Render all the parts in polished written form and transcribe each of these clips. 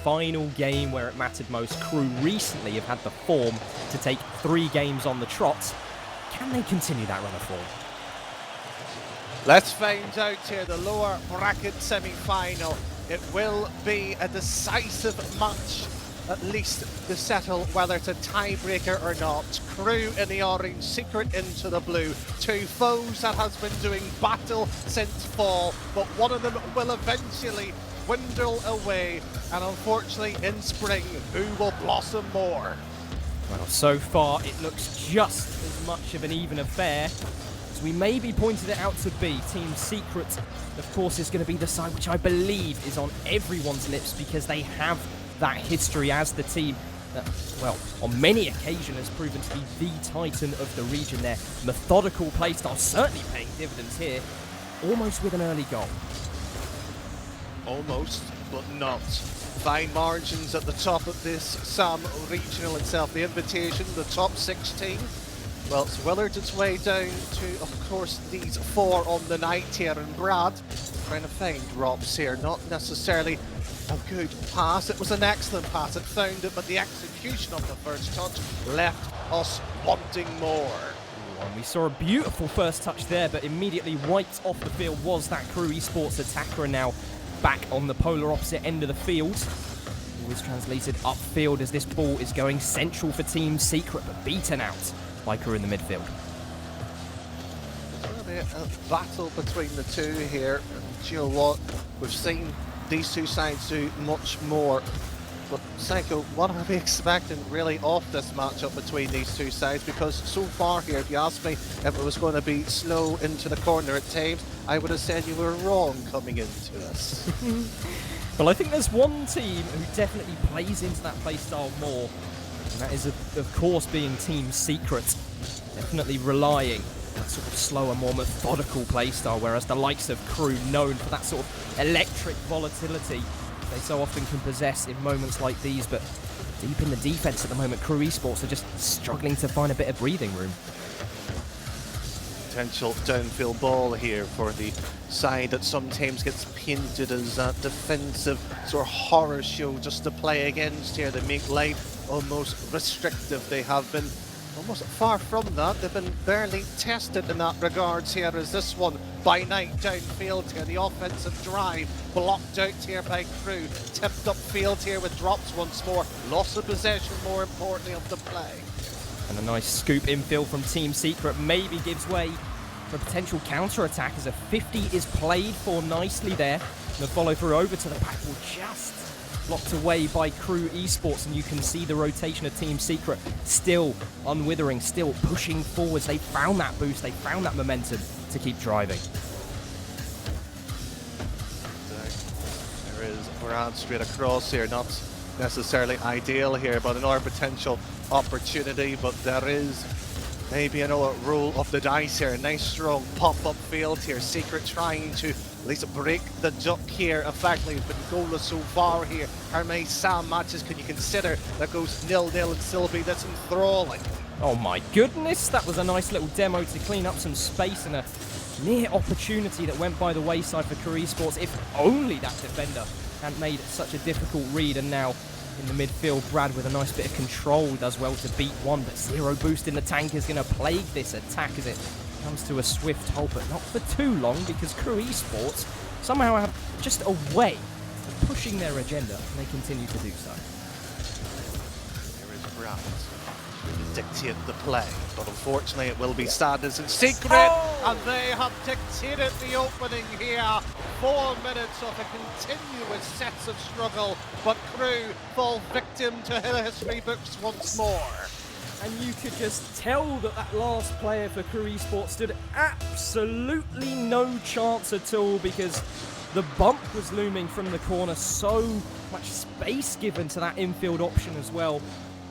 final game where it mattered most. KRU recently have had the form to take 3 games on the trot. Can they continue that run of form? Let's find out here, the lower bracket semi-final. It will be a decisive match, at least to settle whether it's a tiebreaker or not. KRU in the orange, Secret into the blue. 2 foes that has been doing battle since fall, but one of them will eventually dwindle away. And unfortunately, in spring, who will blossom more? Well, so far it looks just as much of an even affair as we maybe pointed it out to be. Team Secret, of course, is going to be the side which I believe is on everyone's lips because they have that history as the team that, well, on many occasions has proven to be the titan of the region. Their methodical playstyle certainly paying dividends here, almost with an early goal. Almost, but not. Fine margins at the top of this SAM regional itself. The invitation, the top 16. Well, it's Willard its way down to, of course, these 4 on the night here. And Brad trying to find drops here. Not necessarily a good pass. It was an excellent pass. It found it, but the execution of the first touch left us wanting more. And we saw a beautiful first touch there, but immediately wiped off the field was that KRU Esports attacker, and now back on the polar opposite end of the field. Always translated upfield as this ball is going central for Team Secret, but beaten out by KRU in the midfield. There's going to be a battle between the two here. And you know what? We've seen these two sides do much more. But Psycho, what are we expecting really off this matchup between these two sides? Because so far here, if you asked me if it was going to be slow into the corner at times, I would have said you were wrong coming into this. Well, I think there's one team who definitely plays into that playstyle more, and that is, of course, being Team Secret. Definitely relying on that sort of slower, more methodical playstyle, whereas the likes of KRU, known for that sort of electric volatility they so often can possess in moments like these, but deep in the defense at the moment, KRU Esports are just struggling to find a bit of breathing room. Potential downfield ball here for the side that sometimes gets painted as a defensive sort of horror show just to play against here. They make life almost restrictive. They have been almost far from that. They've been barely tested in that regards here as this one by night downfield here. The offensive drive blocked out here by KRU. Tipped upfield here with drops once more. Loss of possession, more importantly, of the play. And a nice scoop infield from Team Secret maybe gives way for a potential counter-attack as a 50 is played for nicely there. And the follow-through over to the back will just blocked away by KRU Esports, and you can see the rotation of Team Secret still unwithering, still pushing forwards. They found that boost, they found that momentum to keep driving. There is Brad straight across here, not necessarily ideal here, but another potential opportunity. But there is maybe another roll of the dice here. A nice strong pop-up field here. Secret trying to at least break the duck here. Effectively, it's been goalless so far here. How many SAM matches can you consider that goes 0-0 and still be this enthralling? Oh my goodness, that was a nice little demo to clean up some space, and a near opportunity that went by the wayside for KRU Esports. If only that defender hadn't made such a difficult read. And now in the midfield, Brad with a nice bit of control does well to beat one, but zero boost in the tank is going to plague this attack as it comes to a swift halt, but not for too long, because KRU Esports somehow have just a way of pushing their agenda, and they continue to do so. There is Brad to dictate the play, but unfortunately it will be Sadness and Secret, and they have dictated the opening here. 4 minutes of a continuous sets of struggle, but KRU fall victim to history books once more. And you could just tell that that last player for KRU Esports stood absolutely no chance at all, because the bump was looming from the corner, so much space given to that infield option as well.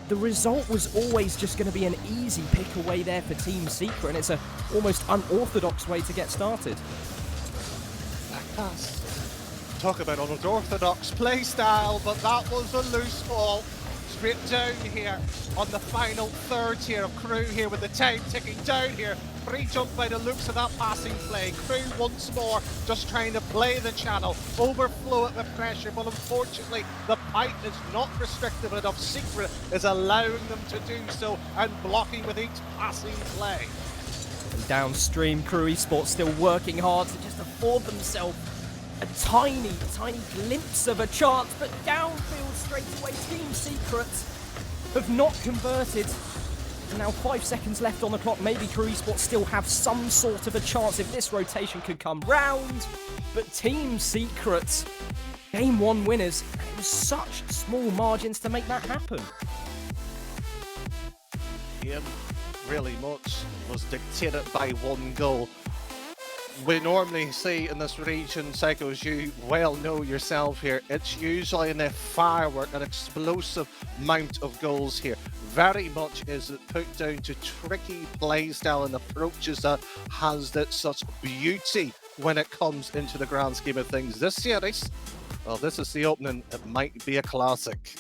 The result was always just going to be an easy pick away there for Team Secret, and it's a almost unorthodox way to get started. Back pass. Talk about unorthodox play style, but that was a loose ball. Straight down here on the final third here of KRU here with the time ticking down here. Free jump by the looks of that passing play. KRU once more just trying to play the channel, overflow it with pressure, but unfortunately the pipe is not restrictive enough. Secret is allowing them to do so and blocking with each passing play. And downstream, KRU Esports still working hard to just afford themselves a tiny glimpse of a chance, but downfield straight away, Team Secret have not converted. And now 5 seconds left on the clock. Maybe KRU Esports still have some sort of a chance if this rotation could come round. But Team Secret, Game 1 winners, and it was such small margins to make that happen. Yeah, really much was dictated by one goal. We normally see in this region, Psycho, as you well know yourself here, it's usually a firework, an explosive amount of goals here. Very much is it put down to tricky playstyle and approaches that has that such beauty when it comes into the grand scheme of things. This series, well, this is the opening, it might be a classic.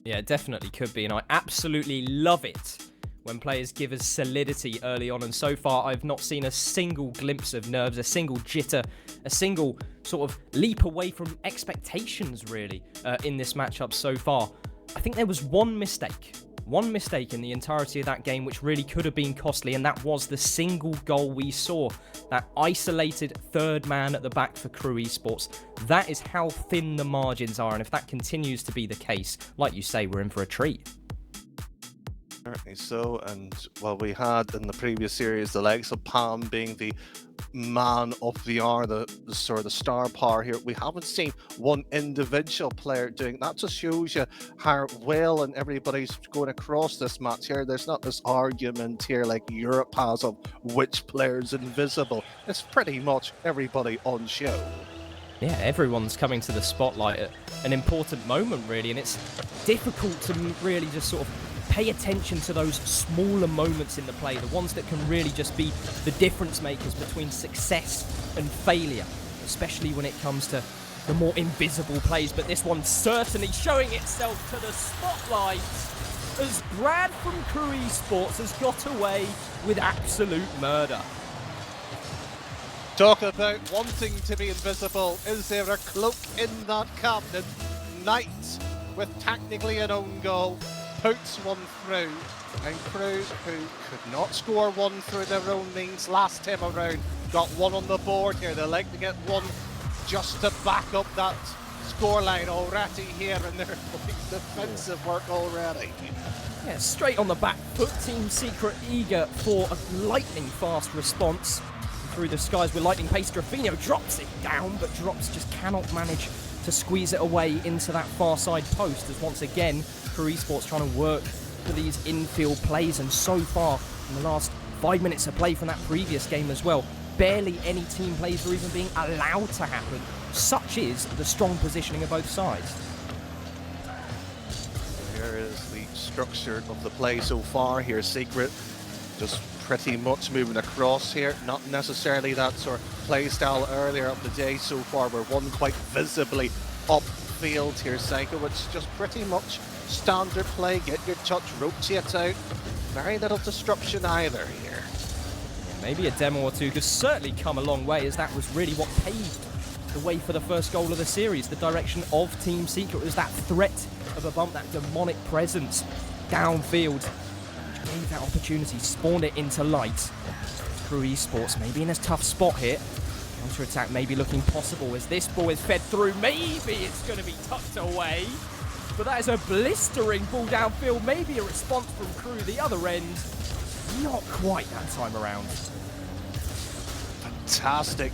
Yeah, it definitely could be, and I absolutely love it when players give us solidity early on, and so far I've not seen a single glimpse of nerves, a single jitter, a single sort of leap away from expectations really in this matchup so far. I think there was one mistake in the entirety of that game which really could have been costly, and that was the single goal we saw, that isolated third man at the back for KRU Esports. That is how thin the margins are, and if that continues to be the case, like you say, we're in for a treat. Certainly so, and well, we had in the previous series the likes of Pam being the man of the hour, the sort of the star power here. We haven't seen one individual player doing that. Just shows you how well and everybody's going across this match here. There's not this argument here like Europe has of which player's invisible. It's pretty much everybody on show. Yeah, everyone's coming to the spotlight at an important moment really, and it's difficult to really just sort of pay attention to those smaller moments in the play, the ones that can really just be the difference makers between success and failure, especially when it comes to the more invisible plays. But this one's certainly showing itself to the spotlight as Brad from KRU Esports has got away with absolute murder. Talk about wanting to be invisible. Is there a cloak in that cabinet? Knight with technically an own goal puts one through, and KRU, who could not score one through their own means last time around, got one on the board here. They like to get one just to back up that scoreline already here, and they're putting defensive work already. Yeah, straight on the back foot, Team Secret eager for a lightning fast response. Through the skies with lightning pace, Drafinho drops it down, but Drops just cannot manage to squeeze it away into that far side post, as once again KRU Esports trying to work for these infield plays. And so far in the last 5 minutes of play from that previous game as well, barely any team plays are even being allowed to happen. Such is the strong positioning of both sides. Here is the structure of the play so far here. Secret just pretty much moving across here, not necessarily that sort of play style earlier of the day so far, where one quite visibly upfield here. Psycho, it's just pretty much standard play, get your touch, rotate out, very little disruption either here. Yeah, maybe a demo or two could certainly come a long way, as that was really what paved the way for the first goal of the series. The direction of Team Secret was that threat of a bump, that demonic presence downfield. Gave that opportunity, spawned it into light. KRU Esports maybe in a tough spot here. Counter-attack maybe looking possible as this ball is fed through. Maybe it's going to be tucked away. But that is a blistering ball downfield. Maybe a response from KRU the other end. Not quite that time around. Fantastic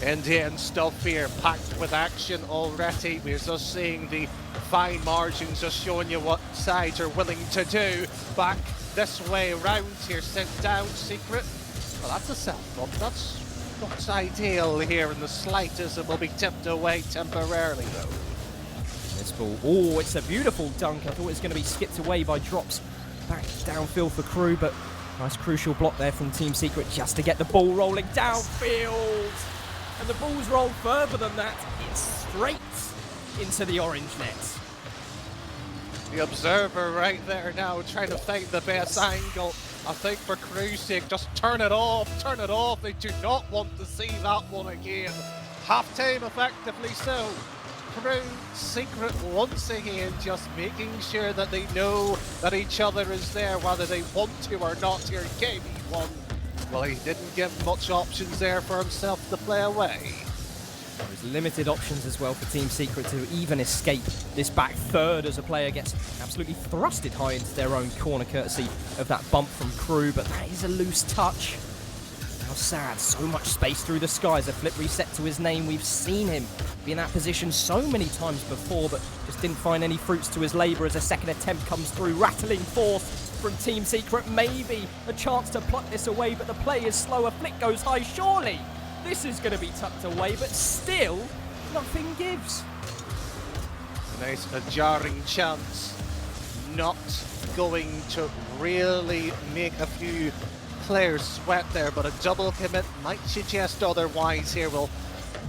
end-to-end stuff here, packed with action already. We're just seeing the fine margins, just showing you what sides are willing to do. Back this way around here, sent down Secret. Well, that's a self-up. That's not ideal here in the slightest. It will be tipped away temporarily, though. This ball, oh, it's a beautiful dunk. I thought it was going to be skipped away by Drops. Back downfield for KRU, but nice crucial block there from Team Secret just to get the ball rolling downfield. And the ball's rolled further than that. It's straight into the orange net. The observer right there now trying to find the best angle. I think for KRU's sake, just turn it off, turn it off. They do not want to see that one again. Half-time effectively so. KRU Secret once again just making sure that they know that each other is there whether they want to or not here. KB1, well, he didn't give much options there for himself to play away. There's limited options as well for Team Secret to even escape this back third as a player gets absolutely thrusted high into their own corner courtesy of that bump from KRU, but that is a loose touch. How sad, so much space through the skies, a flip reset to his name. We've seen him be in that position so many times before, but just didn't find any fruits to his labour as a second attempt comes through, rattling forth from Team Secret. Maybe a chance to pluck this away, but the play is slower. Flick goes high, surely this is going to be tucked away, but still nothing gives. Nice, a jarring chance, not going to really make a few players sweat there, but a double commit might suggest otherwise here. We'll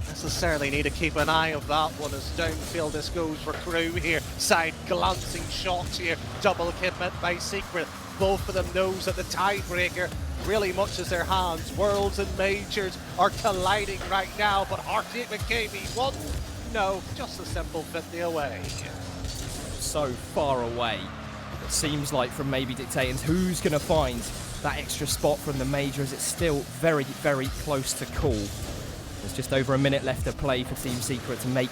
necessarily need to keep an eye on that one as downfield this goes for KRU here. Side glancing shots here, double commit by Secret. Both of them knows that the tiebreaker really much as their hands. Worlds and Majors are colliding right now, but Arctic with KB1, no, just a simple 50 away. So far away, it seems like, from maybe dictating who's going to find that extra spot from the Major, as it's still very, very close to call. There's just over a minute left to play for Team Secret to make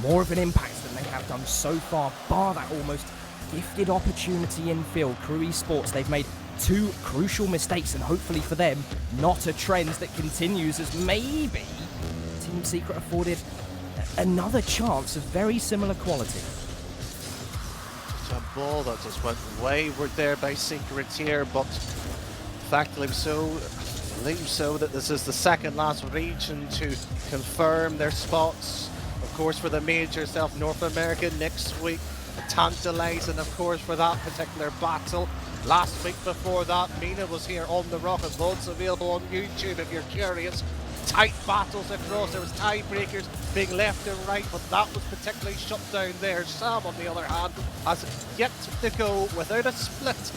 more of an impact than they have done so far, bar that almost gifted opportunity in field. KRU Esports, they've made two crucial mistakes, and hopefully for them, not a trend that continues, as maybe Team Secret afforded another chance of very similar quality. It's a ball that just went wayward there by Secret here, but factually so, I believe so that this is the second last region to confirm their spots. Of course, for the Major South North America next week, tantalising of course for that particular battle. Last week before that, Mina was here on the Rocket VODs, available on YouTube if you're curious. Tight battles across, there was tiebreakers being left and right, but that was particularly shut down there. Sam, on the other hand, has yet to go without a split,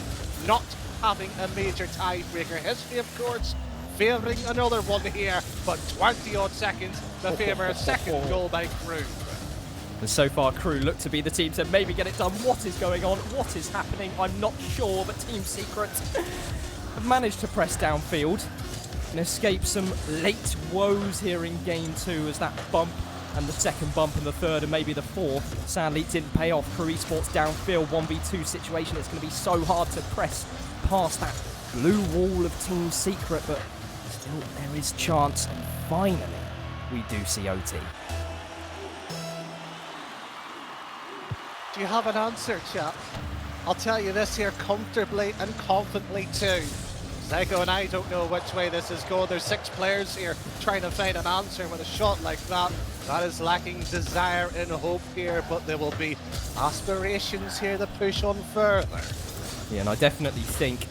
not having a major tiebreaker. History, of course, favouring another one here, but 20 odd seconds to favour a second goal by KRU. And so far, KRU look to be the team to maybe get it done. What is going on? What is happening? I'm not sure, but Team Secret have managed to press downfield and escape some late woes here in Game 2, as that bump and the second bump and the third and maybe the fourth sadly didn't pay off. KRU Esports downfield 1v2 situation. It's going to be so hard to press past that blue wall of Team Secret, but still there is chance, and finally we do see OT. Do you have an answer, chap? I'll tell you this here comfortably and confidently too. Zego and I don't know which way this is going. There's 6 players here trying to find an answer with a shot like that. That is lacking desire and hope here, but there will be aspirations here to push on further. Yeah, and I definitely think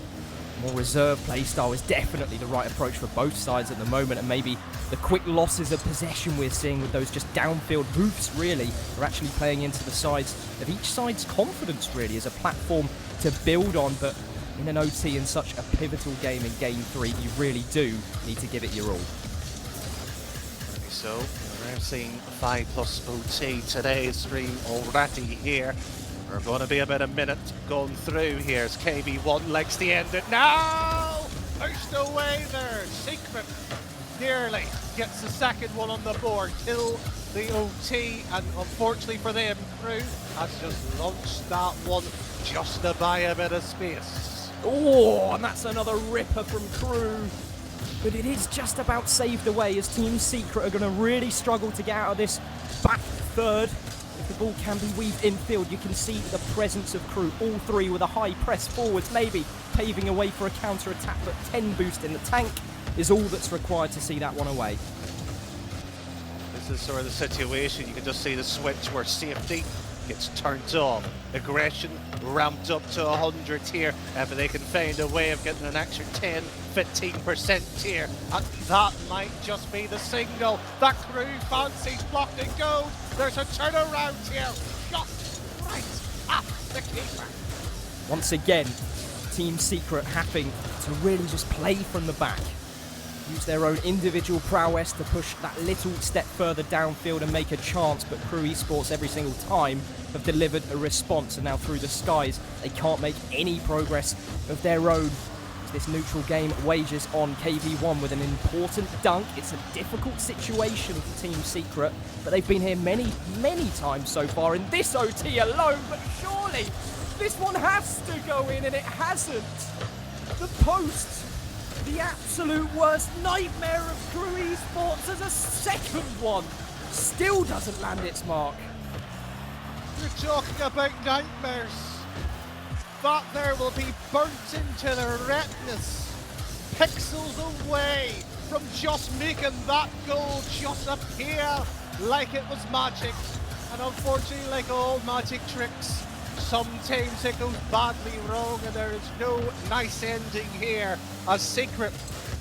more reserve play style is definitely the right approach for both sides at the moment, and maybe the quick losses of possession we're seeing with those just downfield hoofs really are actually playing into the sides of each side's confidence really as a platform to build on. But in an OT in such a pivotal game in Game 3, you really do need to give it your all. So, we're seeing 5+ OT today's stream already here. We're going to be about a minute going through here as KB1 likes to end it now! Pushed away there, Secret nearly gets the second one on the board, kill the OT, and unfortunately for them, KRU has just launched that one just to buy a bit of space. Oh, and that's another ripper from KRU. But it is just about saved away, as Team Secret are going to really struggle to get out of this back third. If the ball can be weaved infield, you can see the presence of KRU, all three with a high press forwards, maybe paving a way for a counter-attack, but 10 boost in the tank is all that's required to see that one away. This is sort of the situation. You can just see the switch where safety gets turned on. Aggression ramped up to 100 here. If they can find a way of getting an extra 10, 15% here, and that might just be the signal that KRU fancies blocked and goes. There's a turnaround here. Shot right at the keeper. Once again, Team Secret having to really just play from the back. Use their own individual prowess to push that little step further downfield and make a chance, but KRU Esports every single time have delivered a response, and now through the skies they can't make any progress of their own. This neutral game wages on KV1 with an important dunk. It's a difficult situation for Team Secret, but they've been here many times so far in this OT alone, but surely this one has to go in, and it hasn't. The post, the absolute worst nightmare of KRU Esports, as a second one still doesn't land its mark. You're talking about nightmares. That there will be burnt into the retinas, pixels away from just making that goal just appear like it was magic. And unfortunately, like all magic tricks, sometimes it goes badly wrong, and there is no nice ending here, as Secret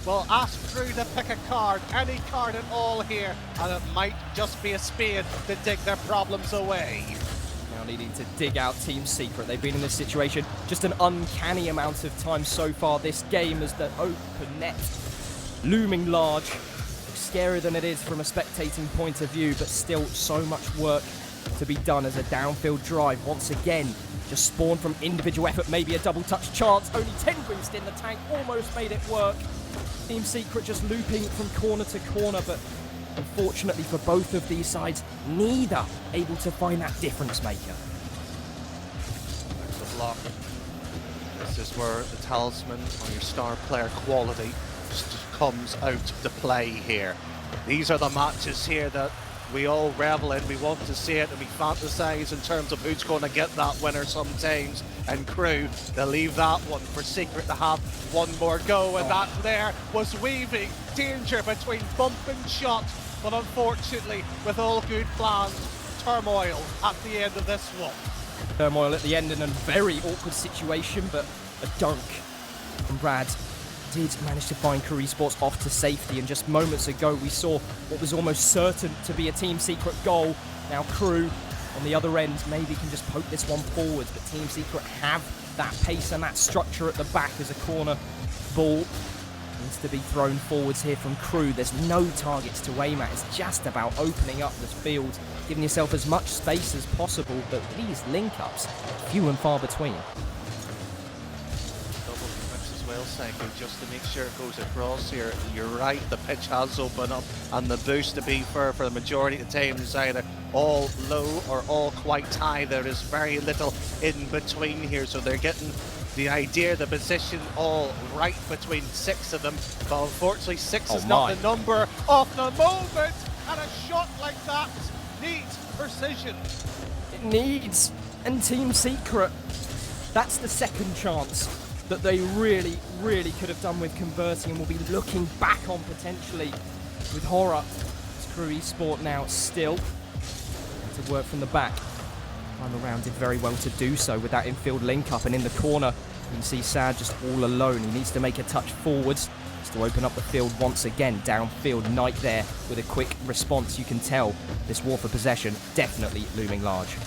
will ask KRU to pick a card, any card at all here, and it might just be a spade to dig their problems away. Now needing to dig out Team Secret. They've been in this situation just an uncanny amount of time so far this game, as the open net looming large. Scarier than it is from a spectating point of view, but still so much work to be done as a downfield drive once again just spawned from individual effort. Maybe a double touch chance, only 10 boost in the tank, almost made it work. Team Secret just looping from corner to corner, but unfortunately for both of these sides, neither able to find that difference maker. There's a block. This is where the talisman on your star player quality just comes out to play here. These are the matches here that we all revel in. We want to see it, and we fantasize in terms of who's going to get that winner sometimes. And KRU, they'll leave that one for Secret to have one more go, and that there was weaving danger between bump and shot. But unfortunately, with all good plans, turmoil at the end of this one. Turmoil at the end in a very awkward situation, but a dunk from Rad did manage to find KRU Esports off to safety, and just moments ago we saw what was almost certain to be a Team Secret goal. Now KRU on the other end maybe can just poke this one forwards, but Team Secret have that pace and that structure at the back as a corner ball needs to be thrown forwards here from KRU. There's no targets to aim at. It's just about opening up this field, giving yourself as much space as possible, but these link-ups, few and far between. Just to make sure it goes across here. You're right, the pitch has opened up, and the boost, to be fair, for the majority of the time is either all low or all quite high. There is very little in between here, so they're getting the idea, the position all right between 6 of them, but unfortunately 6 is not the number of the moment, and a shot like that needs precision. It needs, and Team Secret, that's the second chance that they really could have done with converting, and will be looking back on potentially with horror. It's KRU Esports now still to work from the back. Time around did very well to do so with that infield link up, and in the corner you can see Sad just all alone. He needs to make a touch forwards just to open up the field once again. Downfield, Knight there with a quick response. You can tell this war for possession definitely looming large.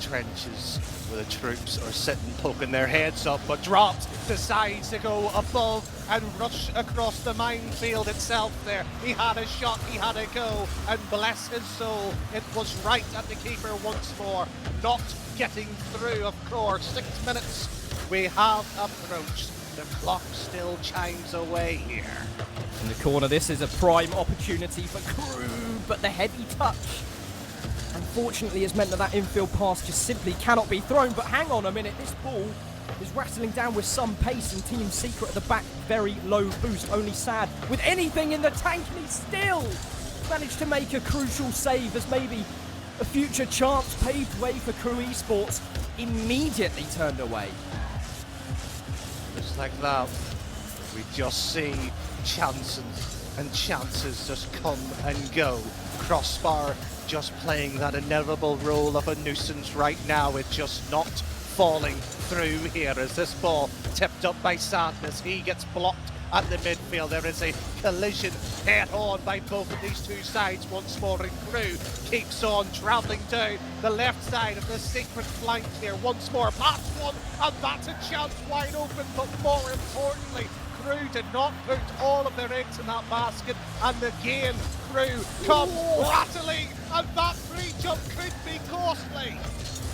Trenches where the troops are sitting poking their heads up, but dropped, decides to go above and rush across the minefield itself there. He had a shot, he had a go, and bless his soul, it was right at the keeper once more. Not getting through, of course. 6 minutes we have approached. The clock still chimes away here. In the corner, this is a prime opportunity for KRU, but the heavy touch unfortunately has meant that that infield pass just simply cannot be thrown. But hang on a minute, this ball is rattling down with some pace, and Team Secret at the back, very low boost. Only Sad with anything in the tank, and he still managed to make a crucial save, as maybe a future chance paved way for KRU Esports immediately turned away. Just like that, we just see chances and chances just come and go. Crossbar just playing that inevitable role of a nuisance right now. It's just not falling through here as this ball tipped up by Sadness. He gets blocked at the midfield. There is a collision head-on by both of these two sides once more, and KRU keeps on travelling down the left side of the Secret flank here once more. That's one, and that's a chance wide open, but more importantly, KRU did not put all of their eggs in that basket, and again, KRU come rattling, and that free jump could be costly.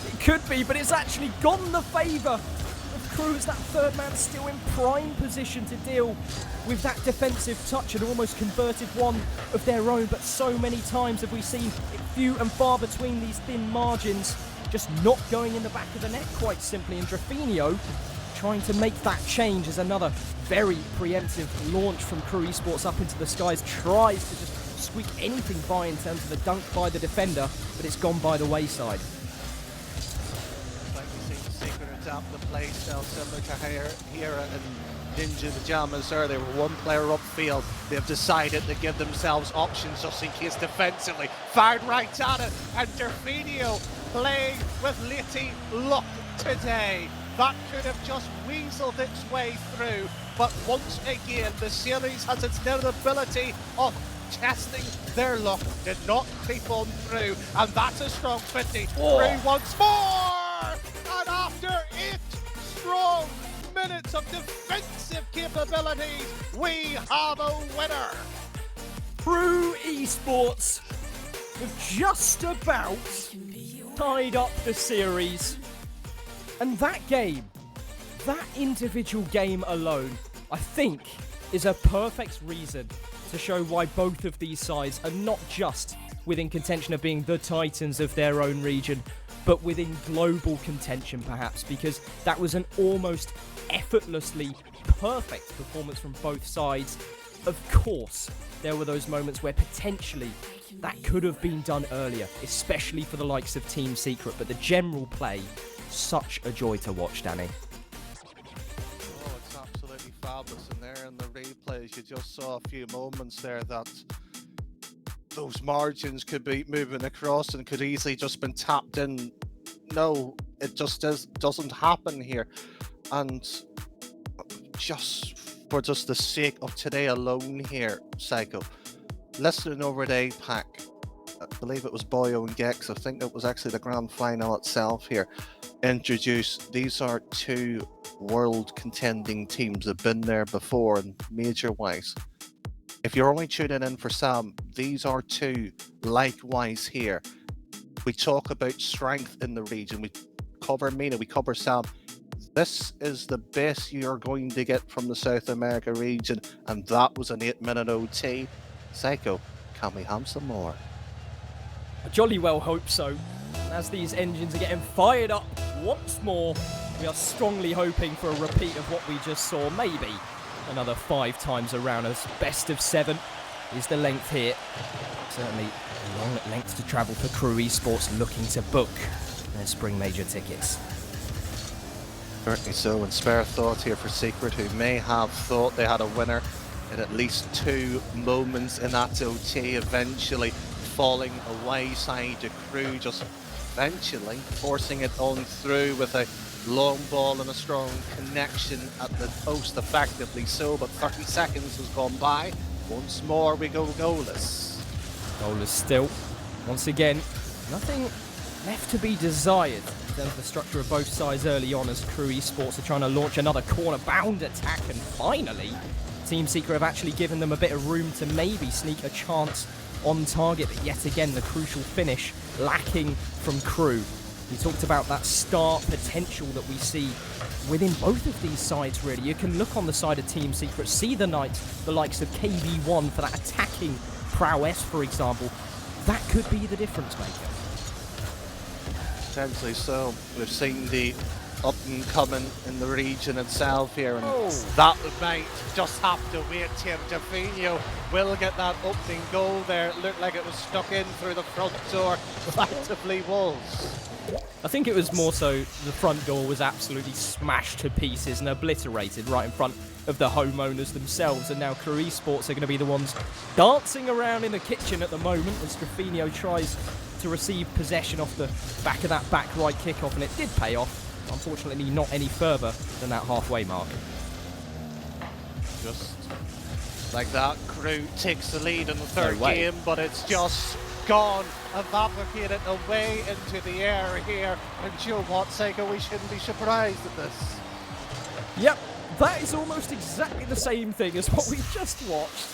It could be, but it's actually gone the favour of KRU as that third man still in prime position to deal with that defensive touch and almost converted one of their own. But so many times have we seen it few and far between these thin margins, just not going in the back of the net quite simply. And Drafinio trying to make that change as another very preemptive launch from KRU Esports up into the skies, tries to just squeak anything by in terms of the dunk by the defender, but it's gone by the wayside. Like we see Secret adapt the play style similar to Hera and Ninja Pajamas earlier. One player upfield, they've decided to give themselves options just in case defensively. Fired right at it, and Drafinio playing with litty luck today. That could have just weaseled its way through, but once again the series has its inability of testing their luck, did not creep on through, and that's a strong 50. KRU once more, and after 8 strong minutes of defensive capabilities, we have a winner. KRU Esports have just about tied up the series. And that game, that individual game alone, I think is a perfect reason to show why both of these sides are not just within contention of being the titans of their own region, but within global contention perhaps, because that was an almost effortlessly perfect performance from both sides. Of course, there were those moments where potentially that could have been done earlier, especially for the likes of Team Secret, but the general play, such a joy to watch, Danny. Oh, it's absolutely fabulous. And there in the replays, you just saw a few moments there that those margins could be moving across and could easily just been tapped in. No, it just doesn't happen here. And just for just the sake of today alone here, Psycho, listening over the APAC, I believe it was Boyo and Gex, I think it was actually the grand final itself here, introduced, these are two world contending teams that have been there before in major wise. If you're only tuning in for Sam, these are two likewise here. We talk about strength in the region, we cover Mina, we cover Sam. This is the best you're going to get from the South America region, and that was an 8-minute OT. Psycho, can we have some more? I jolly well hope so. As these engines are getting fired up once more, we are strongly hoping for a repeat of what we just saw, maybe another 5 times around, as best of 7 is the length here. Certainly a long length to travel for KRU Esports looking to book their spring major tickets. Certainly so, and spare thought here for Secret, who may have thought they had a winner in at least 2 moments in that OT, eventually falling away side to KRU, just eventually forcing it on through with a long ball and a strong connection at the post, effectively so, but 30 seconds has gone by. Once more we go goalless. Goalless still. Once again, nothing left to be desired in terms of the structure of both sides early on, as KRU Esports are trying to launch another corner-bound attack, and finally Team Secret have actually given them a bit of room to maybe sneak a chance on target, but yet again the crucial finish lacking from KRU. We talked about that star potential that we see within both of these sides, really. You can look on the side of Team Secret, see the likes of KV1 for that attacking prowess, for example. That could be the difference maker. Potentially so. We've seen the up and coming in the region itself here, and that might just have to wait here. Drafinio will get that opening goal there. It looked like it was stuck in through the front door. Effectively was. I think it was more so the front door was absolutely smashed to pieces and obliterated right in front of the homeowners themselves, and now KRU Esports are going to be the ones dancing around in the kitchen at the moment as Drafinio tries to receive possession off the back of that back right kickoff, and it did pay off. Unfortunately, not any further than that halfway mark. Just like that, KRU takes the lead in the third way. game, but it's just gone, evaporated away into the air here. And you know what, Seiko, we shouldn't be surprised at this. Yep, that is almost exactly the same thing as what we just watched.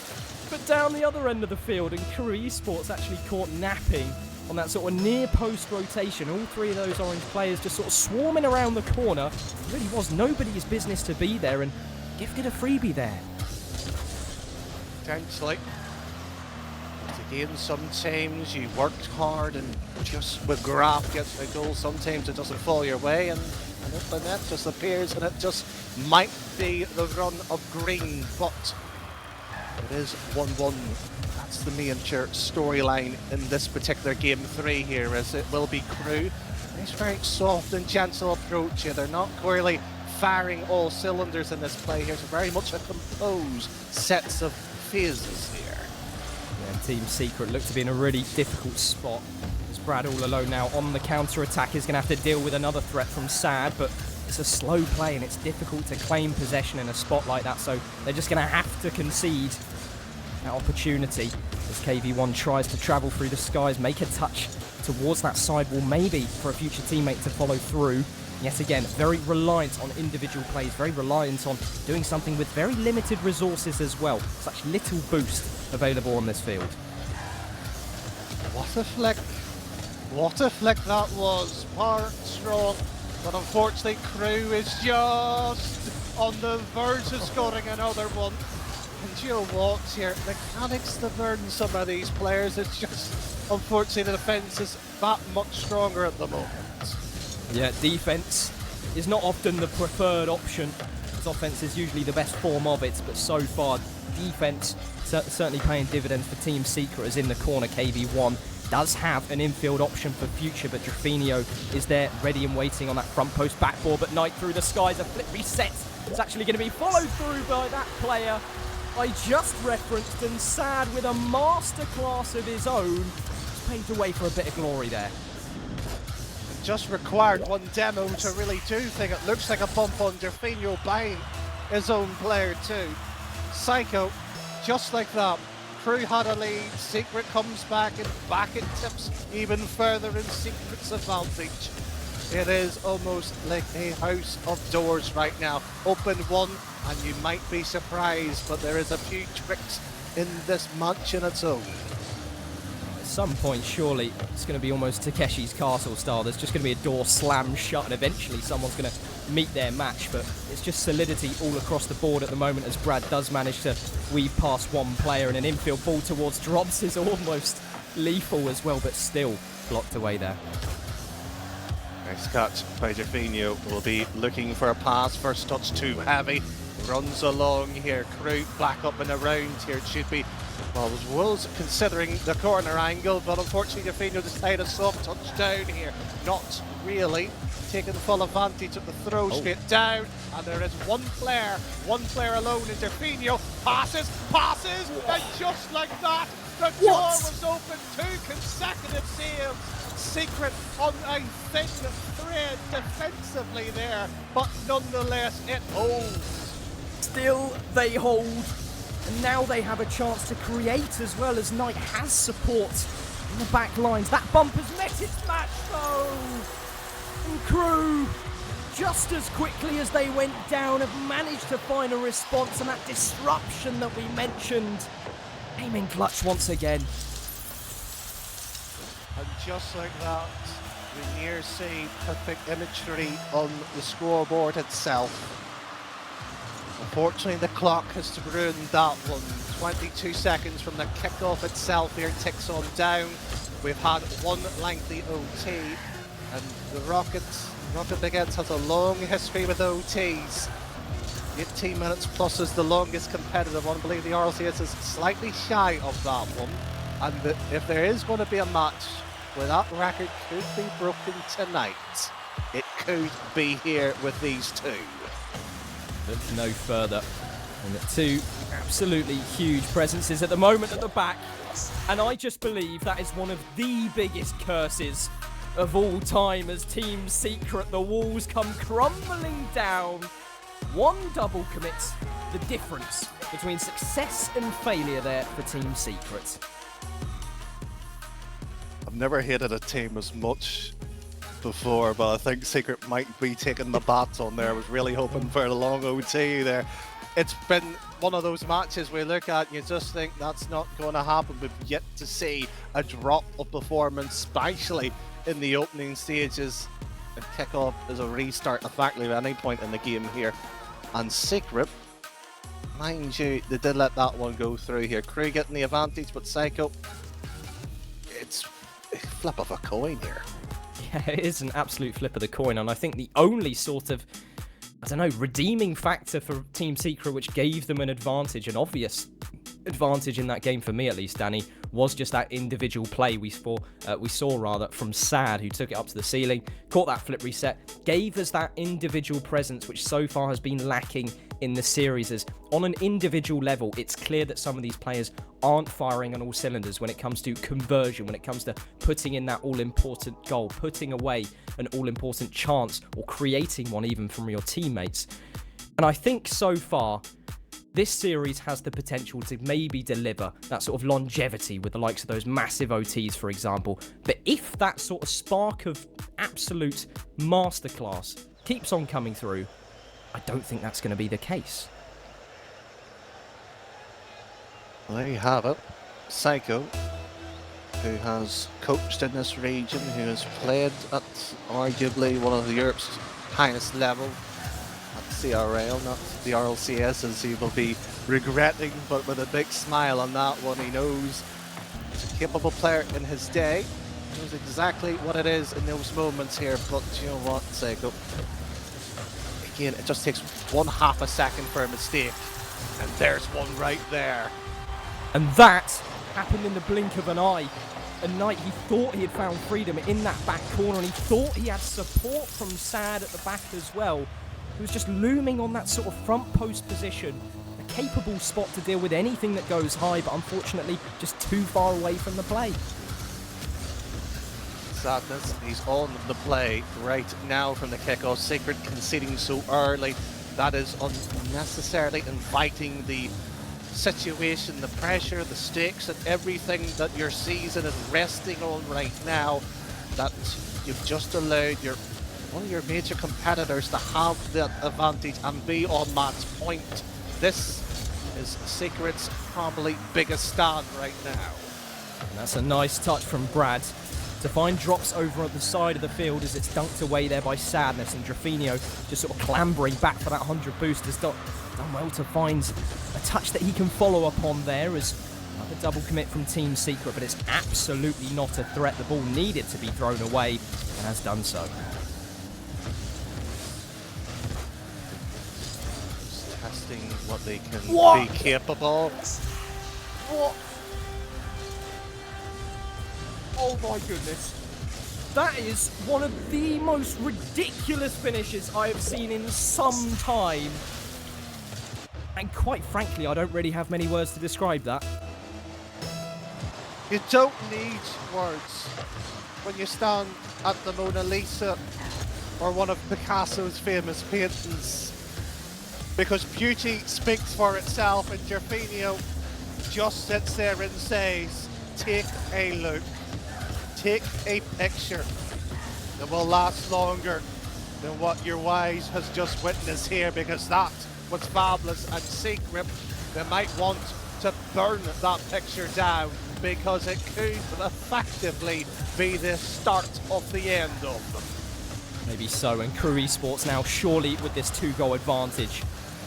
But down the other end of the field, and KRU Esports actually caught napping on that sort of near post rotation. All three of those orange players just sort of swarming around the corner. It really was nobody's business to be there, and gifted a freebie there. Potentially. Again, sometimes you worked hard and just with Graf gets a goal, sometimes it doesn't fall your way, and if the net just appears and it just might be the run of green, but it is 1-1. That's the main storyline in this particular game 3 here, as it will be KRU. Nice, very soft and gentle approach here. They're not clearly firing all cylinders in this play here, so very much a composed sets of phases here. Yeah, Team Secret looked to be in a really difficult spot. As Brad all alone now on the counter-attack is going to have to deal with another threat from Sad, but it's a slow play and it's difficult to claim possession in a spot like that, so they're just going to have to concede that opportunity as KV1 tries to travel through the skies, make a touch towards that sidewall, maybe for a future teammate to follow through. Yet again, very reliant on individual plays, very reliant on doing something with very limited resources as well. Such little boost available on this field. What a flick. What a flick that was. Power strong. But unfortunately, KRU is just on the verge of scoring another one. And you know what, here, mechanics to burn some of these players. It's just, unfortunately, the defence is that much stronger at the moment. Yeah, defense is not often the preferred option, as offense is usually the best form of it, but so far, defense certainly paying dividends for Team Secret, as in the corner, KV1 does have an infield option for future, but Drafinio is there ready and waiting on that front post backboard, but Knight through the skies, a flip reset is actually going to be followed through by that player I just referenced, and Sad with a masterclass of his own, paved the way for a bit of glory there. Just required one demo to really do things. It looks like a bump on Drafinio buying his own player too. Psycho, just like that. KRU had a lead, Secret comes back and back it tips even further in Secret's advantage. It is almost like a house of doors right now. Open one and you might be surprised, but there is a few tricks in this match in its own. At some point, surely, it's going to be almost Takeshi's Castle style. There's just going to be a door slammed shut and eventually someone's going to meet their match, but it's just solidity all across the board at the moment, as Brad does manage to weave past one player, and an infield ball towards Drops is almost lethal as well, but still blocked away there. Nice catch by Drafinio. Will be looking for a pass. First touch too heavy. Runs along here. KRU back up and around here. It should be, well, was considering the corner angle, but unfortunately Drafinio decided a soft touch down here. Not really taking full advantage of the throw straight down. And there is one player alone in Drafinio. Passes, and just like that, the door was open. 2 consecutive saves. Secret on a thin thread defensively there, but nonetheless it holds. Still they hold, and now they have a chance to create as well, as Knight has support in the back lines. That bump has met its match though, and KRU, just as quickly as they went down, have managed to find a response, and that disruption that we mentioned, aiming clutch once again. And just like that, the near save, perfect imagery on the scoreboard itself. Unfortunately, the clock has ruined that one. 22 seconds from the kickoff itself here, ticks on down. We've had one lengthy OT, and the Rocket Biggets has a long history with OTs. 18 minutes plus is the longest competitive one. I believe the RLCS is slightly shy of that one. And if there is going to be a match where that record could be broken tonight, it could be here with these two. Look no further. And the two absolutely huge presences at the moment at the back. And I just believe that is one of the biggest curses of all time, as Team Secret, the walls come crumbling down. One double commits the difference between success and failure there for Team Secret. I've never hated a team as much before, but I think Secret might be taking the baton there. I was really hoping for a long OT there. It's been one of those matches we look at and you just think that's not going to happen. We've yet to see a drop of performance, especially in the opening stages. And kickoff is a restart effectively at any point in the game here. And Secret, mind you, they did let that one go through here. KRU getting the advantage, but Psycho, it's a flip of a coin here. Yeah, it is an absolute flip of the coin, and I think the only sort of, I don't know, redeeming factor for Team Secret which gave them an advantage, an obvious advantage in that game for me at least, Danny, was just that individual play we saw from Sad, who took it up to the ceiling, caught that flip reset, gave us that individual presence which so far has been lacking in the series. As on an individual level, it's clear that some of these players aren't firing on all cylinders when it comes to conversion, when it comes to putting in that all-important goal, putting away an all-important chance, or creating one even from your teammates. And I think so far, this series has the potential to maybe deliver that sort of longevity with the likes of those massive OTs, for example. But if that sort of spark of absolute masterclass keeps on coming through, I don't think that's going to be the case. There you have it. Psycho, who has coached in this region, who has played at arguably one of Europe's highest level at CRL, not the RLCS, as he will be regretting, but with a big smile on that one. He knows he's a capable player in his day, knows exactly what it is in those moments here, but you know what, Psycho? Again, it just takes 1/2 a second for a mistake, and there's one right there. And that happened in the blink of an eye. A Knight, he thought he had found freedom in that back corner, and he thought he had support from Sad at the back as well. He was just looming on that sort of front post position, a capable spot to deal with anything that goes high, but unfortunately just too far away from the play. Sadness, he's on the play right now from the kickoff. Secret conceding so early, that is unnecessarily inviting the situation, the pressure, the stakes, and everything that your season is resting on right now, that you've just allowed one of your major competitors to have that advantage and be on match point. This is Secret's probably biggest stand right now. And that's a nice touch from Brad to find drops over at the side of the field as it's dunked away there by Sadness, and Drafinio just sort of clambering back for that 100 boost has done well to find a touch that he can follow up on there as another double commit from Team Secret, but it's absolutely not a threat. The ball needed to be thrown away and has done so. Just testing what they can be capable. What? Oh my goodness. That is one of the most ridiculous finishes I have seen in some time. And quite frankly, I don't really have many words to describe that. You don't need words when you stand at the Mona Lisa or one of Picasso's famous paintings, because beauty speaks for itself, and Gerfinio just sits there and says, take a look. Take a picture that will last longer than what your eyes has just witnessed here, because that was fabulous. And Secret, they might want to burn that picture down, because it could effectively be the start of the end of them. Maybe so, and KRU Esports now surely with this 2-goal advantage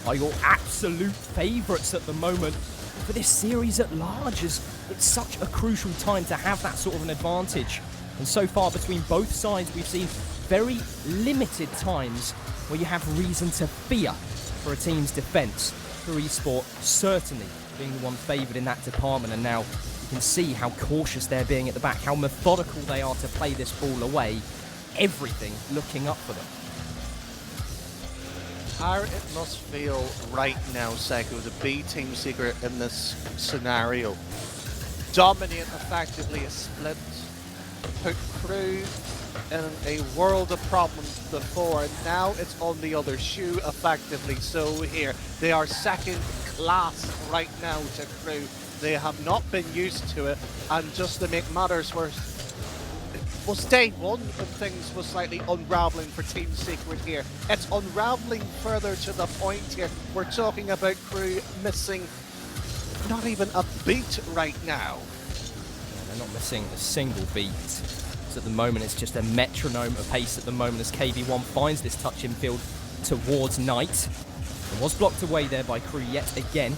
are your absolute favourites at the moment for this series at large, as it's such a crucial time to have that sort of an advantage. And so far between both sides, we've seen very limited times where you have reason to fear for a team's defence. KRU Esports certainly being the one favoured in that department, and now you can see how cautious they're being at the back, how methodical they are to play this ball away. Everything looking up for them. How it must feel right now, Psycho, to be Team Secret in this scenario. Dominate effectively a split, put KRU in a world of problems before, and now it's on the other shoe effectively. So here, they are second class right now to KRU. They have not been used to it, and just to make matters worse, it was day one when things were slightly unraveling for Team Secret here. It's unraveling further to the point here. We're talking about KRU missing not even a beat right now. They're not missing a single beat. So at the moment, it's just a metronome of pace at the moment as KV1 finds this touch infield towards Knight. And was blocked away there by KRU yet again.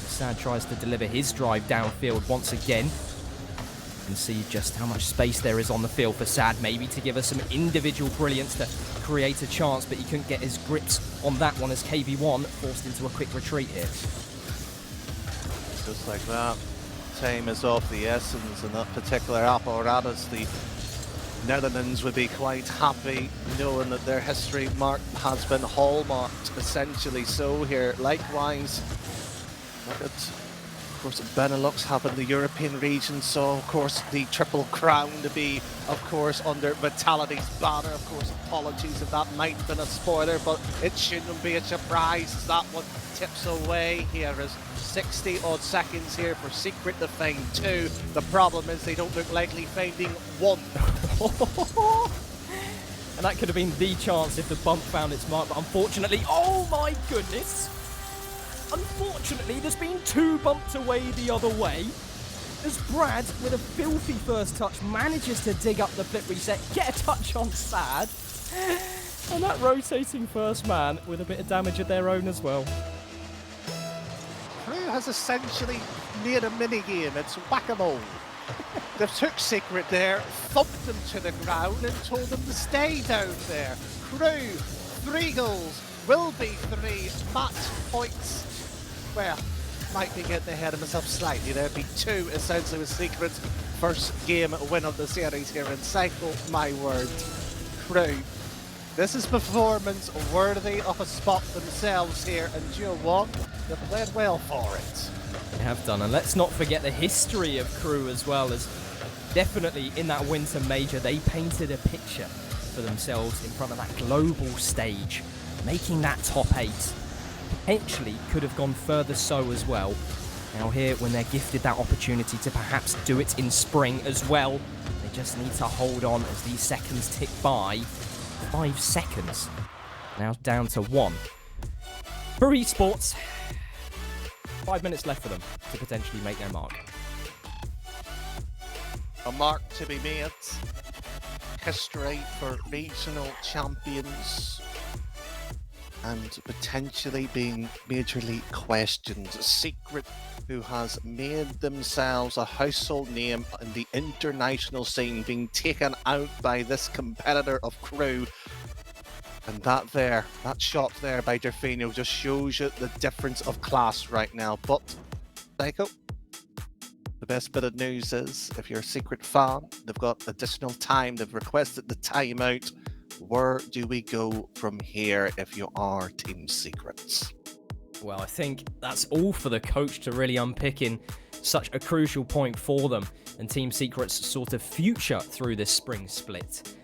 Sad tries to deliver his drive downfield once again. You can see just how much space there is on the field for Sad, maybe to give us some individual brilliance to create a chance, but he couldn't get his grips on that one as KV1 forced into a quick retreat here. Just like that, time is of the essence in that particular apparatus. The Netherlands would be quite happy knowing that their history mark has been hallmarked, essentially so here. Likewise, look at, of course, Benelux having the European region, so of course the Triple Crown to be, of course, under Vitality's banner. Of course, apologies if that might have been a spoiler, but it shouldn't be a surprise as that one tips away here as 60 odd seconds here for Secret to find 2. The problem is they don't look likely finding 1. And that could have been the chance if the bump found its mark, but unfortunately, oh my goodness! Unfortunately, there's been 2 bumped away the other way. As Brad, with a filthy first touch, manages to dig up the flip reset, get a touch on Sad, and that rotating first man with a bit of damage of their own as well. KRU has essentially made a mini-game. It's whack-a-mole. They've took Secret there, thumped them to the ground and told them to stay down there. KRU, 3 goals, will be 3 match points. Well, might be getting ahead of myself slightly. There'd be 2 essentially with Secret's first game win of the series here in Cycle, my word. KRU, this is performance worthy of a spot themselves here, and you know what? They've played well for it. They have done, and let's not forget the history of KRU as well, as definitely in that winter major they painted a picture for themselves in front of that global stage, making that top 8. Potentially could have gone further so as well. Now here, when they're gifted that opportunity to perhaps do it in spring as well, they just need to hold on as these seconds tick by. 5 seconds. Now down to 1. For esports, 5 minutes left for them to potentially make their mark. A mark to be made. History for regional champions. And potentially being majorly questioned. Secret, who has made themselves a household name in the international scene, being taken out by this competitor of KRU. And that shot there by Derfino just shows you the difference of class right now. But, Psycho, the best bit of news is, if you're a Secret fan, they've got additional time, they've requested the timeout. Where do we go from here if you are Team Secrets? Well, I think that's all for the coach to really unpick in such a crucial point for them and Team Secret's sort of future through this spring split.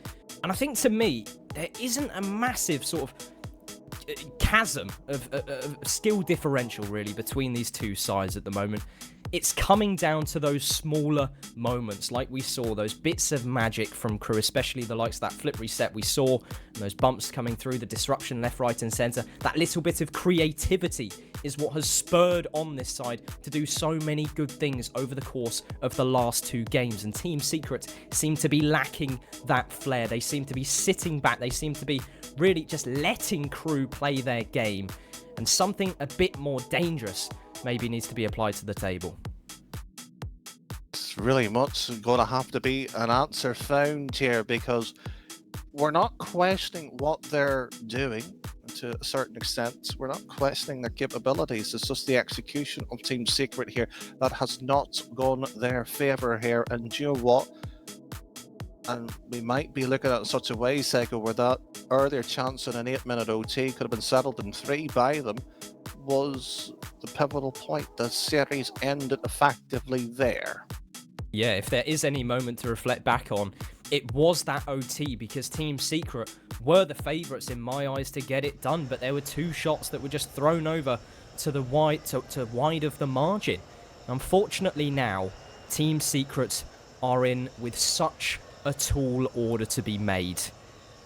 And I think to me, there isn't a massive sort of chasm of skill differential really between these two sides at the moment. It's coming down to those smaller moments, like we saw, those bits of magic from KRU, especially the likes of that flip reset we saw, and those bumps coming through, the disruption left, right and centre. That little bit of creativity is what has spurred on this side to do so many good things over the course of the last 2 games. And Team Secret seem to be lacking that flair. They seem to be sitting back. They seem to be really just letting KRU play their game. And something a bit more dangerous maybe needs to be applied to the table. It's really much going to have to be an answer found here, because we're not questioning what they're doing to a certain extent. We're not questioning their capabilities. It's just the execution of Team Secret here that has not gone their favour here. And you know what? And we might be looking at such a way, Sego, where that earlier chance on an 8-minute OT could have been settled in 3 by them, was the pivotal point. The series ended effectively there. Yeah, if there is any moment to reflect back on, it was that OT, because Team Secret were the favourites in my eyes to get it done, but there were 2 shots that were just thrown over to the wide of the margin. Unfortunately now, Team Secret are in with such a tall order to be made.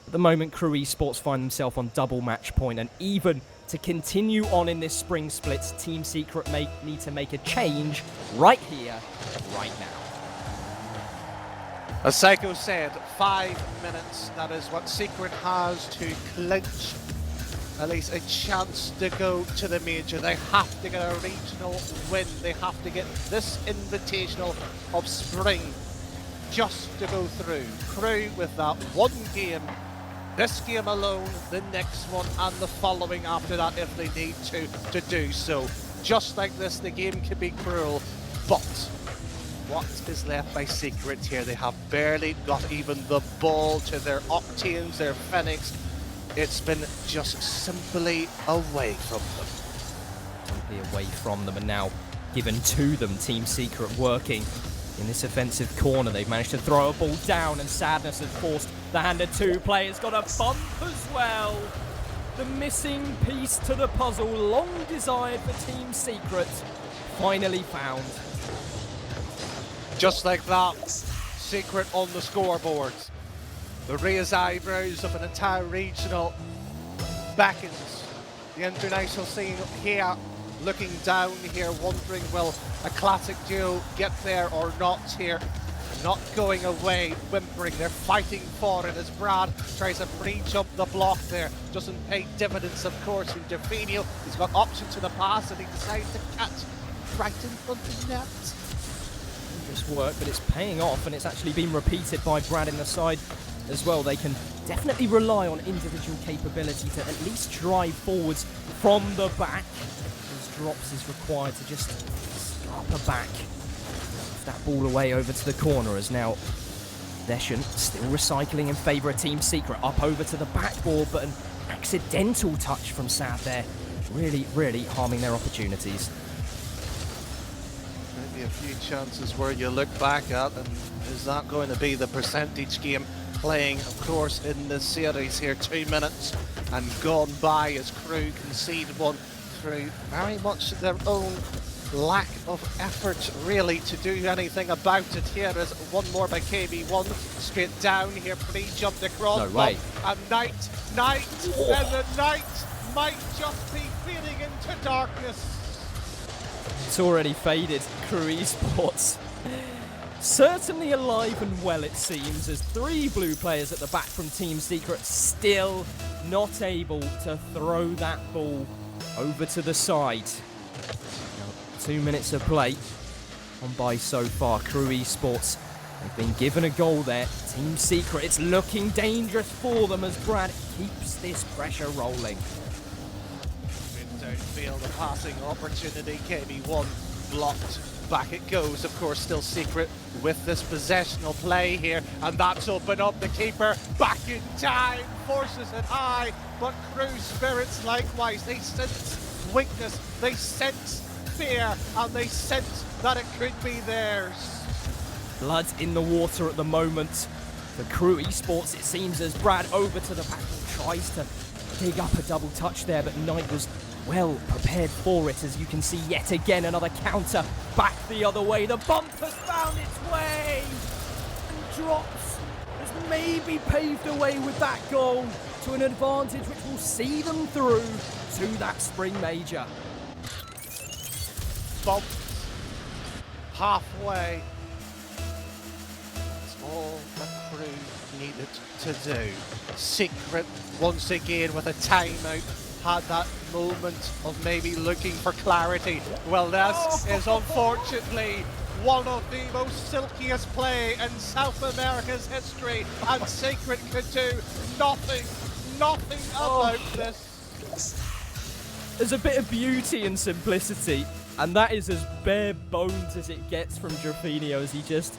At the moment, KRU Esports find themselves on double match point, and even to continue on in this spring split, Team Secret need to make a change right here, right now. As Psycho said, 5 minutes, that is what Secret has to clinch at least a chance to go to the major. They have to get a regional win. They have to get this invitational of spring just to go through. KRU with that one game, this game alone, the next one and the following after that if they need to do so. Just like this, the game can be cruel, but what is left by Secret here? They have barely got even the ball to their Octanes, their Phoenix. It's been just simply away from them. Simply away from them, and now given to them. Team Secret working in this offensive corner. They've managed to throw a ball down, and Sadness has forced the hand of two players. Got a bump as well. The missing piece to the puzzle, long desired for Team Secret, finally found. Just like that, Secret on the scoreboard. The raised eyebrows of an entire regional beckons the international scene here, looking down here, wondering will a classic duo get there or not here. Not going away, whimpering, they're fighting for it as Brad tries to pre-jump the block there. Doesn't pay dividends, of course, in Definio. He's got option to the pass and he decides to catch right in front of the net. Just work, but it's paying off, and it's actually been repeated by Brad in the side as well. They can definitely rely on individual capability to at least drive forwards from the back. As drops is required to just start a back. That ball away over to the corner as now Veshan still recycling in favour of Team Secret. Up over to the backboard, but an accidental touch from Sad there. Really harming their opportunities. Maybe a few chances where you look back at, and is that going to be the percentage game playing, of course, in this series here? 2 minutes and gone by as KRU concede one through very much their own lack of effort really to do anything about it. Here is one more by KB1, straight down here, pre-jumped across. No way. And Knight, and the Knight might just be fading into darkness. It's already faded. KRU Esports certainly alive and well, it seems, as 3 blue players at the back from Team Secret still not able to throw that ball over to the side. 2 minutes of play on by so far. KRU Esports, they've been given a goal there. Team Secret, it's looking dangerous for them as Brad keeps this pressure rolling. Downfield, a passing opportunity. KB1 blocked. Back it goes, of course, still Secret with this possessional play here, and that's opened up the keeper. Back in time, forces it high, but KRU spirits likewise. They sense weakness, they sense fear, and they sense that it could be theirs. Blood in the water at the moment for KRU Esports, it seems, as Brad over to the back tries to dig up a double touch there, but Knight was well prepared for it, as you can see yet again another counter back the other way. The bump has found its way, and Drops has maybe paved the way with that goal to an advantage which will see them through to that spring major. Bump halfway. That's all that KRU needed to do. Secret once again with a timeout had that moment of maybe looking for clarity. Well, this is unfortunately one of the most silkiest play in South America's history, and Secret could do nothing about this. There's a bit of beauty and simplicity, and that is as bare bones as it gets from Drafinio, as he just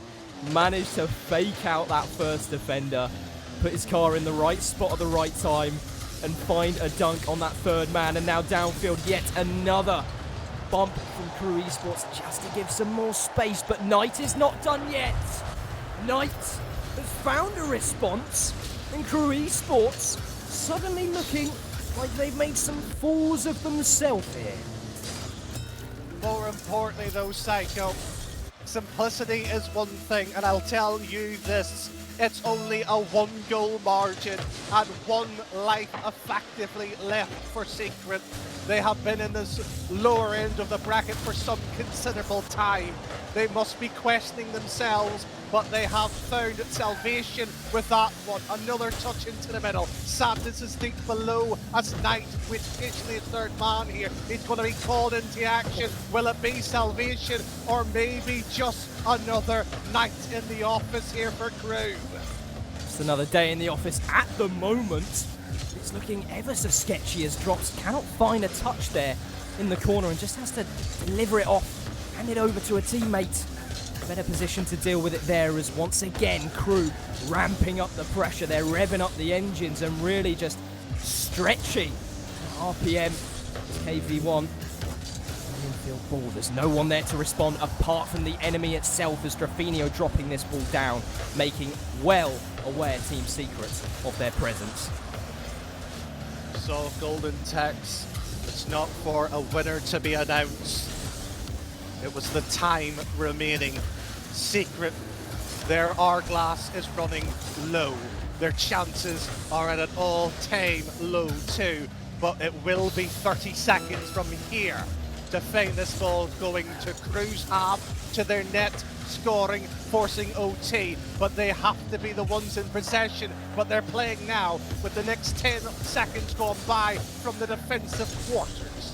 managed to fake out that first defender, put his car in the right spot at the right time, and find a dunk on that third man. And now downfield, yet another bump from KRU Esports just to give some more space, but Knight is not done yet. Knight has found a response, and KRU Esports suddenly looking like they've made some fools of themselves here. importantly though, Psycho, simplicity is one thing, and I'll tell you this. It's only a 1-goal margin and 1 life effectively left for Secret. They have been in this lower end of the bracket for some considerable time. They must be questioning themselves, but they have found salvation with that one. Another touch into the middle. Sadness is deep below as Knight, which officially is third man here. He's going to be called into action. Will it be salvation or maybe just another night in the office here for KRU? Just another day in the office at the moment. It's looking ever so sketchy as Drops cannot find a touch there in the corner and just has to deliver it off, hand it over to a teammate. Better position to deal with it there as once again KRU ramping up the pressure. They're revving up the engines and really just stretching RPM. KV1 infield ball. There's no one there to respond apart from the enemy itself as Drafinio dropping this ball down, making well aware Team Secret of their presence. So golden text, it's not for a winner to be announced. It was the time remaining. Secret, their hourglass is running low. Their chances are at an all-time low too, but it will be 30 seconds from here to find this ball going to KRU's half, to their net, scoring, forcing OT, but they have to be the ones in possession, but they're playing now with the next 10 seconds gone by from the defensive quarters.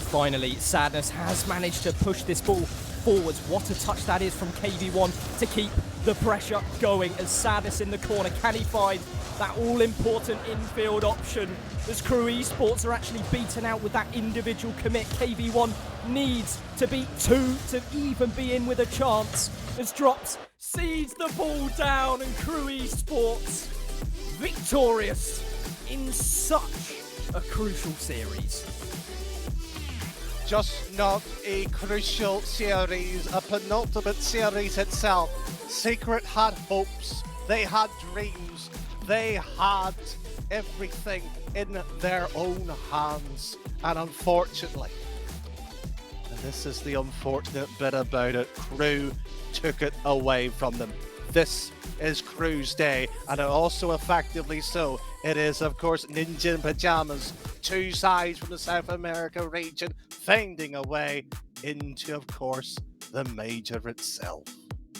Finally, Sadness has managed to push this ball forwards. What a touch that is from KV1 to keep the pressure going as Sadness in the corner. Can he find that all-important infield option as KRU Esports are actually beaten out with that individual commit? KV1 needs to beat 2 to even be in with a chance as Drops sees the ball down and KRU Esports victorious in such a crucial series. Just not a crucial series, a penultimate series itself. Secret had hopes, they had dreams, they had everything in their own hands, and unfortunately, and this is the unfortunate bit about it, KRU took it away from them. This is KRU's day, and also effectively so. It is, of course, Ninja in Pajamas, 2 sides from the South America region, finding a way into, of course, the major itself.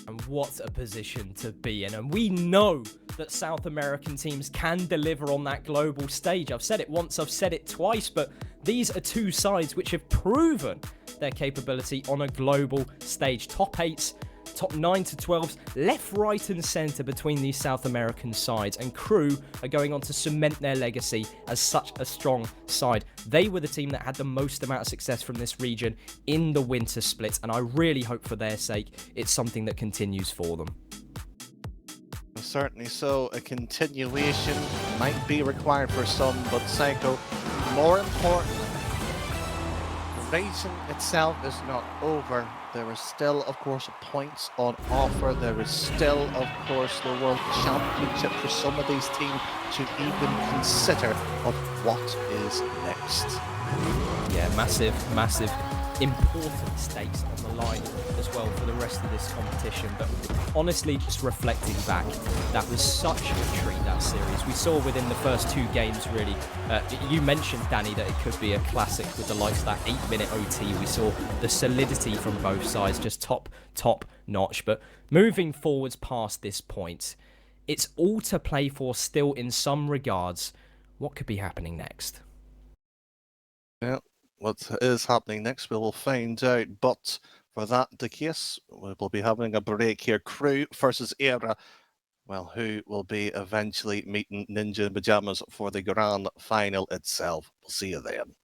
And what a position to be in. And we know that South American teams can deliver on that global stage. I've said it once, I've said it twice, but these are 2 sides which have proven their capability on a global stage. Top 8s, top 9 to 12s, left, right and centre between these South American sides, and KRU are going on to cement their legacy as such a strong side. They were the team that had the most amount of success from this region in the winter split, and I really hope for their sake it's something that continues for them. Certainly so, a continuation might be required for some, but Psycho, more importantly, the region itself is not over. There is still, of course, points on offer. There is still, of course, the World Championship for some of these teams to even consider of what is next. Yeah, massive, important stakes on the line as well for the rest of this competition. But honestly, just reflecting back, that was such a treat, that series. We saw within the first 2 games, really. You mentioned, Danny, that it could be a classic with the likes of that 8-minute OT. We saw the solidity from both sides, just top notch. But moving forwards past this point, it's all to play for still in some regards. What could be happening next? Yeah, what is happening next, we will find out. But for that the case, we will be having a break here. KRU versus Era. Well, who will be eventually meeting Ninja in Pajamas for the grand final itself. We'll see you then.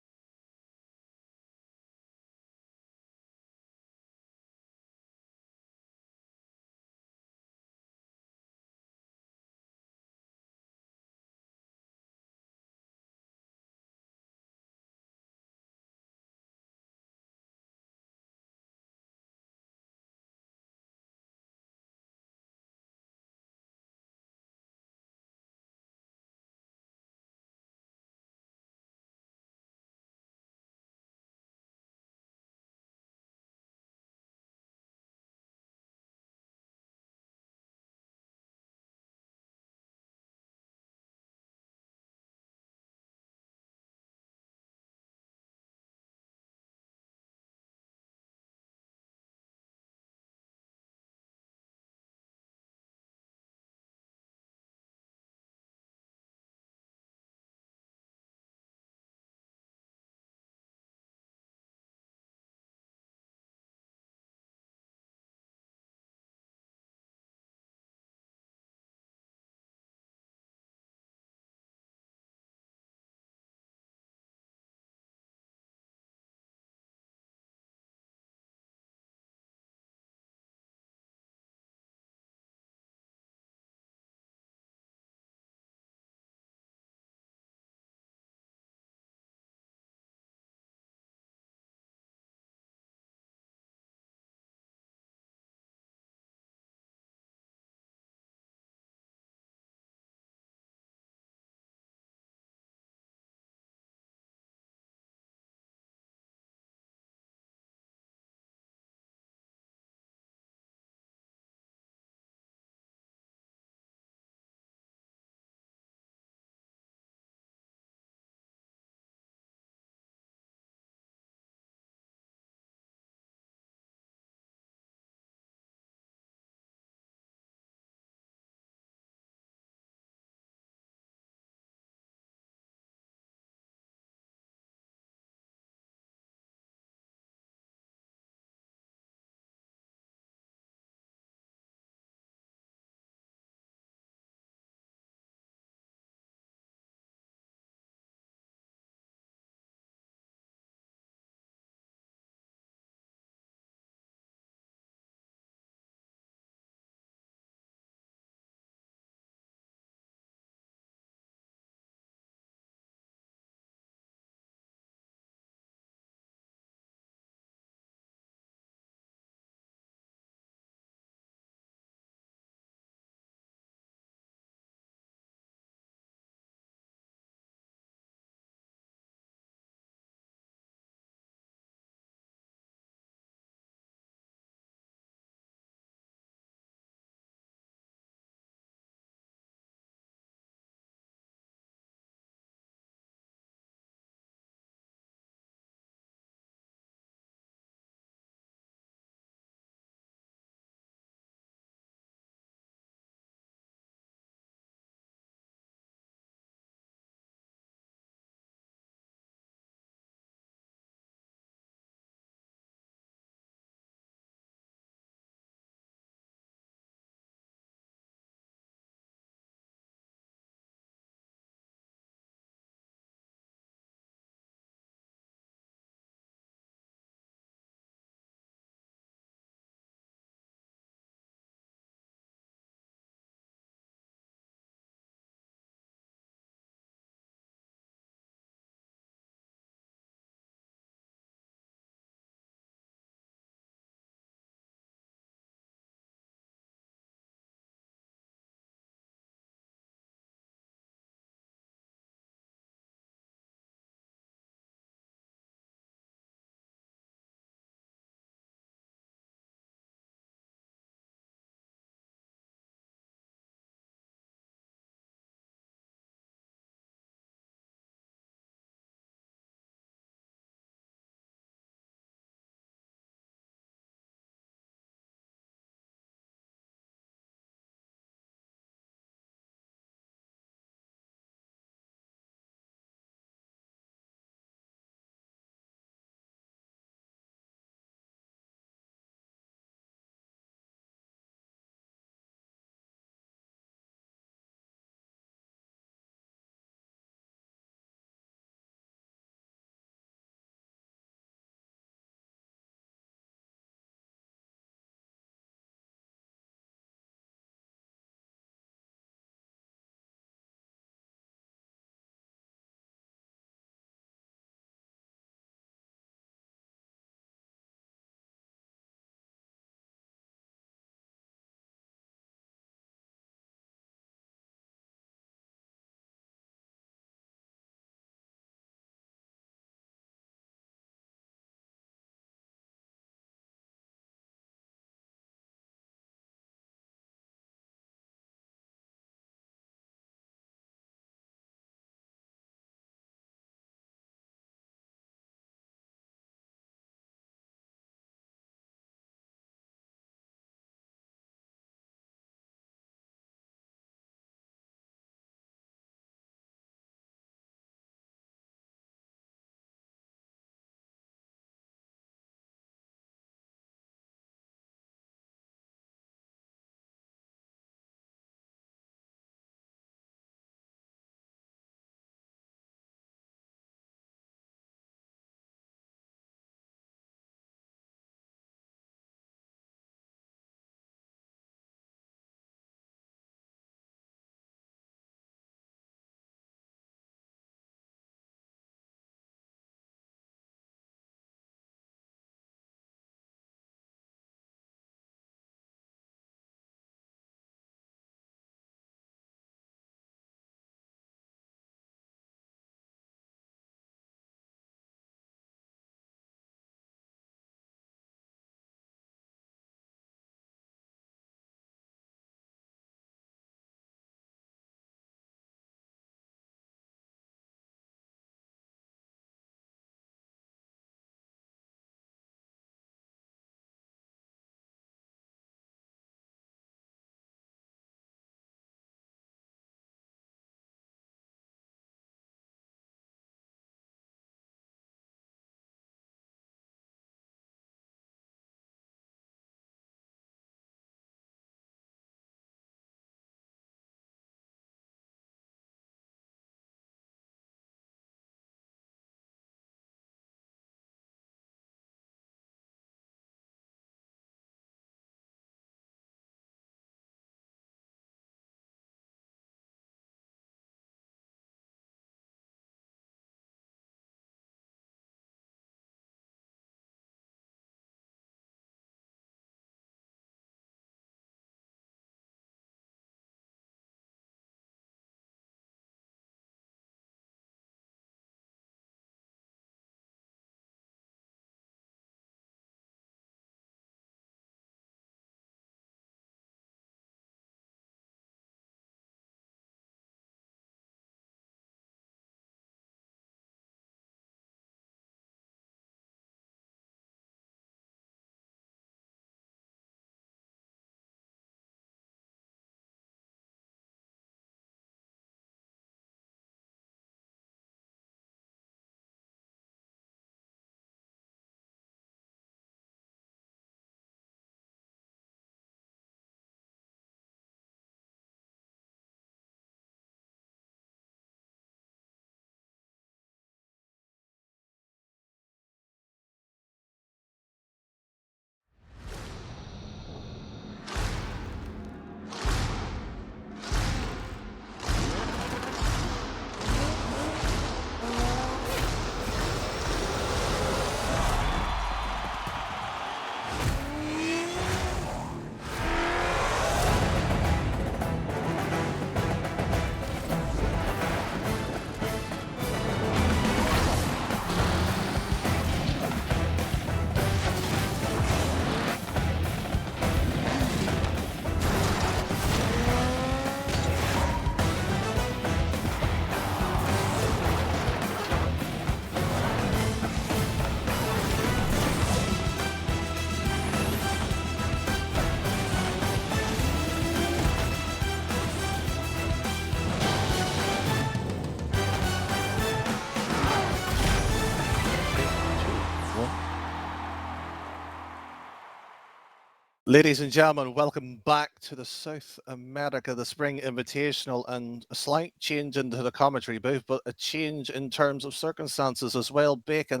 Ladies and gentlemen, welcome back to the South America, the Spring Invitational, and a slight change into the commentary booth, but a change in terms of circumstances as well. Bacon,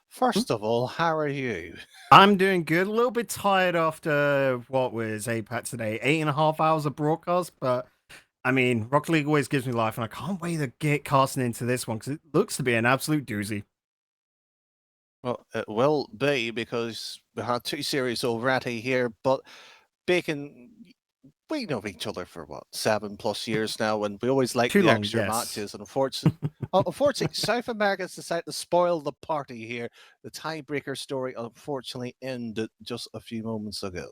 first of all, how are you? I'm doing good. A little bit tired after what was APAC today, 8.5 hours of broadcast, but I mean, Rocket League always gives me life, and I can't wait to get casting into this one because it looks to be an absolute doozy. Well, it will be because we had 2 series already here, but Bacon, we know each other for what, 7+ years now, and we always like Too the long, extra yes. matches. And unfortunately, South America's decided to spoil the party here. The tiebreaker story unfortunately ended just a few moments ago.